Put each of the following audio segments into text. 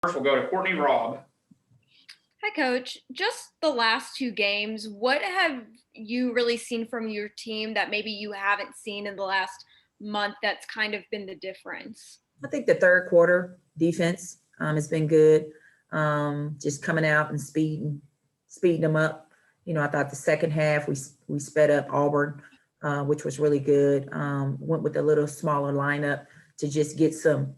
First, we'll go to Courtney Robb. Hi, Coach. Just the last two games, what have you really seen from your team that maybe you haven't seen in the last month that's kind of been the difference? I think the third quarter defense has been good. Just coming out and speeding them up. I thought the second half we sped up Auburn, which was really good. Went with a little smaller lineup to just get some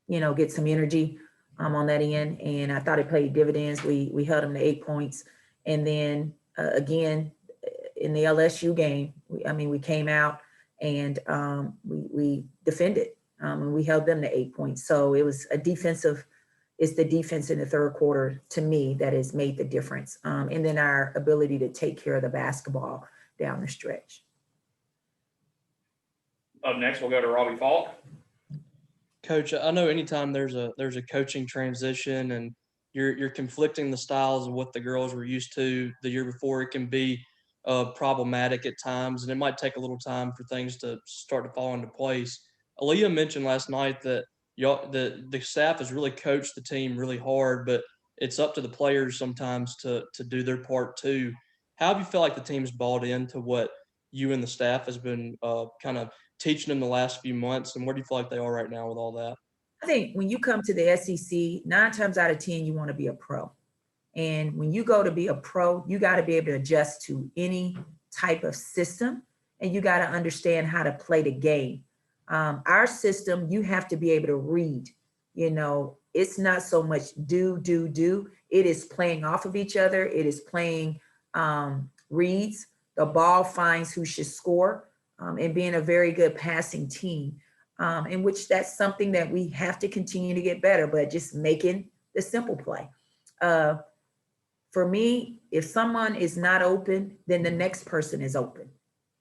energy on that end, and I thought it paid dividends. We held them to 8 points, and then again in the LSU game, we came out and we defended, and we held them to 8 points. So it was it's the defense in the third quarter to me that has made the difference, and then our ability to take care of the basketball down the stretch. Up next, we'll go to Robbie Falk. Coach, I know anytime there's a coaching transition and you're conflicting the styles of what the girls were used to the year before, it can be problematic at times, and it might take a little time for things to start to fall into place. Aaliyah mentioned last night that the staff has really coached the team really hard, but it's up to the players sometimes to do their part too. How have you felt like the team's bought into what you and the staff has been kind of teaching them the last few months, and where do you feel like they are right now with all that? I think when you come to the SEC, 9 times out of 10, you want to be a pro. And when you go to be a pro, you got to be able to adjust to any type of system, and you got to understand how to play the game. Our system, you have to be able to read. It's not so much do. It is playing off of each other. It is playing reads. The ball finds who should score. And being a very good passing team, in which that's something that we have to continue to get better, but just making the simple play. For me, if someone is not open, then the next person is open.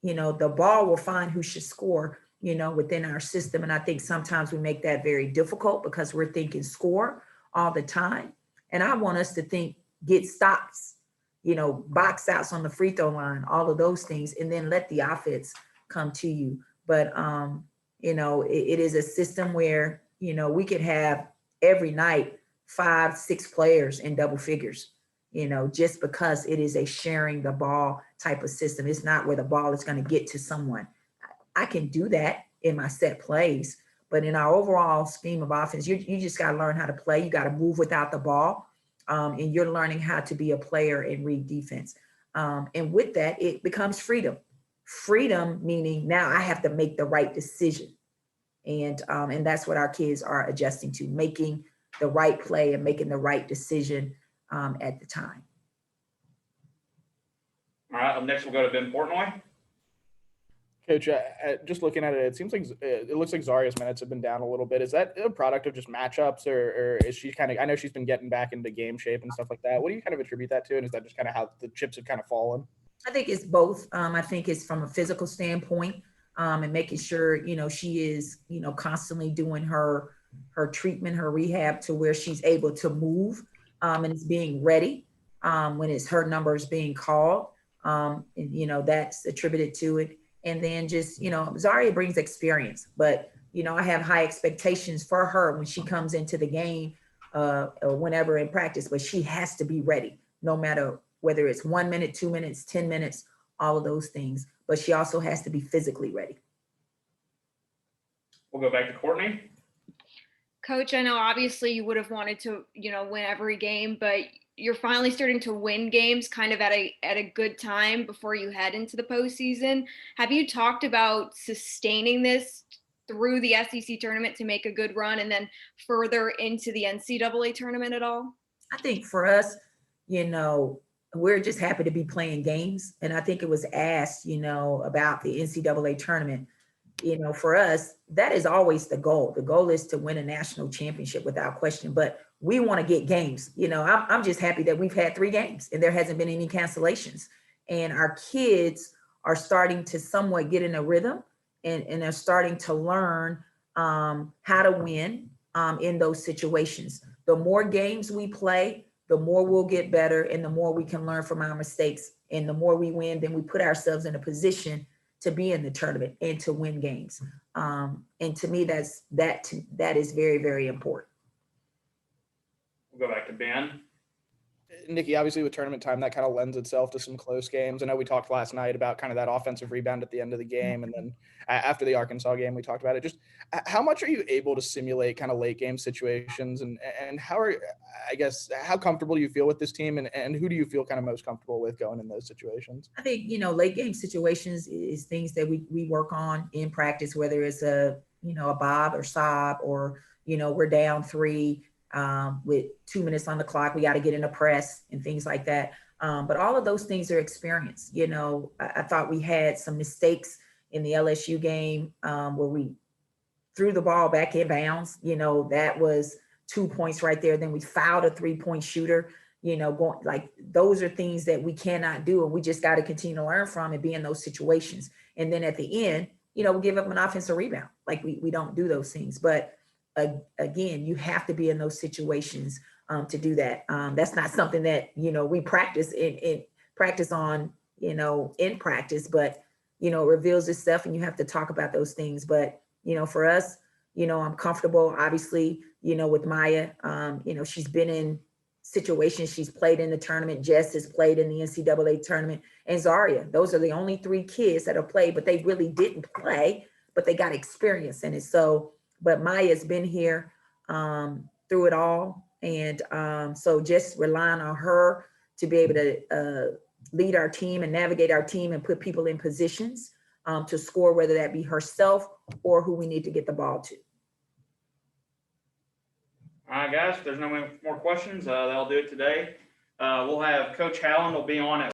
The ball will find who should score, within our system. And I think sometimes we make that very difficult because we're thinking score all the time. And I want us to think get stops, box outs on the free throw line, all of those things, and then let the offense come to you. But it is a system where we could have every night 5-6 players in double figures, just because it is a sharing the ball type of system. It's not where the ball is going to get to someone. I can do that in my set plays, but in our overall scheme of offense, you just got to learn how to play. You got to move without the ball, and you're learning how to be a player and read defense. And with that, it becomes freedom. Freedom meaning now I have to make the right decision. And that's what our kids are adjusting to, making the right play and making the right decision at the time. All right, up next we'll go to Ben Portnoy. Coach, just looking at it, it looks like Zarya's minutes have been down a little bit. Is that a product of just matchups, or is she kind of, I know she's been getting back into game shape and stuff like that. What do you kind of attribute that to? And is that just kind of how the chips have kind of fallen? I think it's both. I think it's from a physical standpoint, and making sure, she is, constantly doing her treatment, her rehab to where she's able to move, and is being ready when it's her numbers being called. And, that's attributed to it. And then just, Zarya brings experience, but, I have high expectations for her when she comes into the game or whenever in practice, but she has to be ready no matter whether it's 1 minute, 2 minutes, 10 minutes, all of those things. But she also has to be physically ready. We'll go back to Courtney. Coach, I know obviously you would have wanted to, win every game, but you're finally starting to win games kind of at a good time before you head into the postseason. Have you talked about sustaining this through the SEC tournament to make a good run and then further into the NCAA tournament at all? I think for us, we're just happy to be playing games. And I think it was asked, about the NCAA tournament. For us, that is always the goal. The goal is to win a national championship without question, but we want to get games. I'm just happy that we've had 3 games and there hasn't been any cancellations. And our kids are starting to somewhat get in a rhythm and are starting to learn how to win in those situations. The more games we play, the more we'll get better and the more we can learn from our mistakes. And the more we win, then we put ourselves in a position to be in the tournament and to win games. And to me, that is very, very important. We'll go back to Ben. Nikki, obviously with tournament time, that kind of lends itself to some close games. I know we talked last night about kind of that offensive rebound at the end of the game. And then after the Arkansas game, we talked about it. Just how much are you able to simulate kind of late game situations, and how how comfortable do you feel with this team, and who do you feel kind of most comfortable with going in those situations? I think, late game situations is things that we work on in practice, whether it's a bob or sob, or, we're down 3 with 2 minutes on the clock, we got to get in a press and things like that. But all of those things are experience. I thought we had some mistakes in the LSU game where we threw the ball back in bounds. That was 2 points right there. Then we fouled a 3-point shooter. Going like those are things that we cannot do, and we just got to continue to learn from and be in those situations. And then at the end, we give up an offensive rebound. Like we don't do those things. But again, you have to be in those situations to do that. That's not something that we practice in practice, but it reveals itself, and you have to talk about those things. But for us, I'm comfortable, obviously, with Maya. She's been in situations, she's played in the tournament. Jess has played in the NCAA tournament, and Zarya. Those are the only 3 kids that have played, but they really didn't play, but they got experience in it. So, but Maya's been here through it all. And so just relying on her to be able to lead our team and navigate our team and put people in positions to score, whether that be herself or who we need to get the ball to. All right, guys, if there's no more questions, that'll do it today. We'll have Coach Hallen will be on at